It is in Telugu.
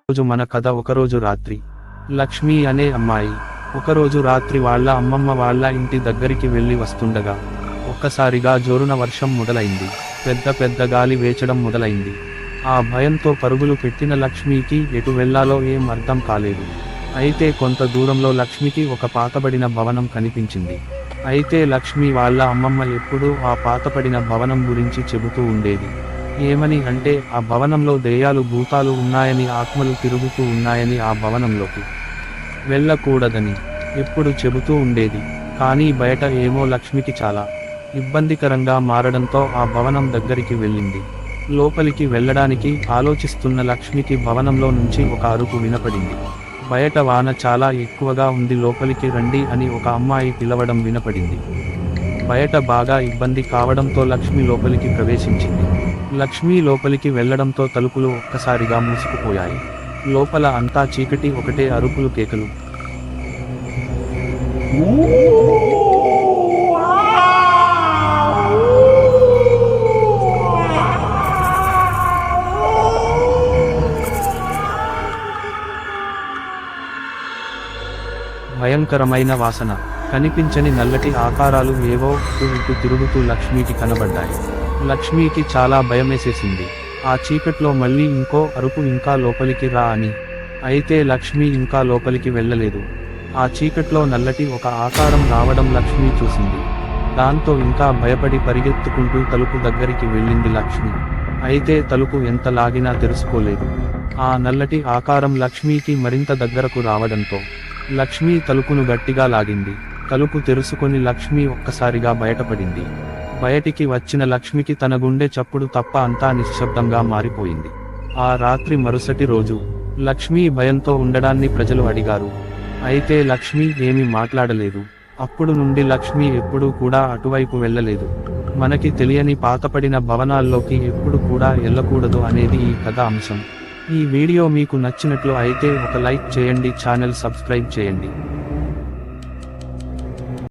రోజు మన కథ. ఒకరోజు రాత్రి లక్ష్మి అనే అమ్మాయి ఒకరోజు రాత్రి వాళ్ళ అమ్మమ్మ వాళ్ళ ఇంటి దగ్గరికి వెళ్ళి వస్తుండగా ఒక్కసారిగా జోరున వర్షం మొదలైంది. పెద్ద పెద్ద గాలి వేచడం మొదలైంది. ఆ భయంతో పరుగులు పెట్టిన లక్ష్మికి ఎటు వెళ్లాలో ఏం అర్థం కాలేదు. అయితే కొంత దూరంలో లక్ష్మికి ఒక పాతబడిన భవనం కనిపించింది. అయితే లక్ష్మి వాళ్ళ అమ్మమ్మ ఎప్పుడూ ఆ పాతపడిన భవనం గురించి చెబుతూ ఉండేది. ఏమని అంటే ఆ భవనంలో దెయ్యాలు భూతాలు ఉన్నాయని, ఆత్మలు తిరుగుతూ ఉన్నాయని, ఆ భవనంలోకి వెళ్ళకూడదని ఎప్పుడు చెబుతూ ఉండేది. కానీ బయట ఏమో లక్ష్మికి చాలా ఇబ్బందికరంగా మారడంతో ఆ భవనం దగ్గరికి వెళ్ళింది. లోపలికి వెళ్ళడానికి ఆలోచిస్తున్న లక్ష్మికి భవనంలో నుంచి ఒక అరుపు వినపడింది. బయట వాన చాలా ఎక్కువగా ఉంది, లోపలికి రండి అని ఒక అమ్మాయి పిలవడం వినపడింది. బయట బాగా ఇబ్బంది కావడంతో లక్ష్మి లోపలికి ప్రవేశించింది. లక్ష్మి లోపలికి వెళ్లడంతో తలుపులు ఒక్కసారిగా మూసుకుపోయాయి. లోపల అంతా చీకటి, ఒకటే అరుపులు, కేకలు. భయంకరమైన వాసన, కనిపించని నల్లటి ఆకారాలు ఏవో అటు ఇటు తిరుగుతూ లక్ష్మికి కనబడ్డాయి. లక్ష్మికి చాలా భయమేసేసింది. ఆ చీకట్లో మళ్ళీ ఇంకో అరుపు, ఇంకా లోపలికి రా అని. అయితే లక్ష్మి ఇంకా లోపలికి వెళ్ళలేదు. ఆ చీకట్లో నల్లటి ఒక ఆకారం రావడం లక్ష్మి చూసింది. దాంతో ఇంకా భయపడి పరిగెత్తుకుంటూ తలుపు దగ్గరికి వెళ్ళింది లక్ష్మి. అయితే తలుపు ఎంత లాగినా తెరుచుకోలేదు. ఆ నల్లటి ఆకారం లక్ష్మికి మరింత దగ్గరకు రావడంతో లక్ష్మి తలుపును గట్టిగా లాగింది. తలుపు తెరుచుకొని లక్ష్మి ఒక్కసారిగా బయటపడింది. బయటికి వచ్చిన లక్ష్మికి తన గుండె చప్పుడు తప్ప అంతా నిశ్శబ్దంగా మారిపోయింది. ఆ రాత్రి మరుసటి రోజు లక్ష్మి భయంతో ఉండడాన్ని ప్రజలు అడిగారు. అయితే లక్ష్మి ఏమీ మాట్లాడలేదు. అప్పుడు నుండి లక్ష్మి ఎప్పుడూ కూడా అటువైపు వెళ్ళలేదు. మనకి తెలియని పాతపడిన భవనాల్లోకి ఎప్పుడు కూడా వెళ్ళకూడదు అనేది ఈ కథ అంశం. ఈ వీడియో మీకు నచ్చినట్లు అయితే ఒక లైక్ చేయండి, ఛానల్ సబ్స్క్రైబ్ చేయండి.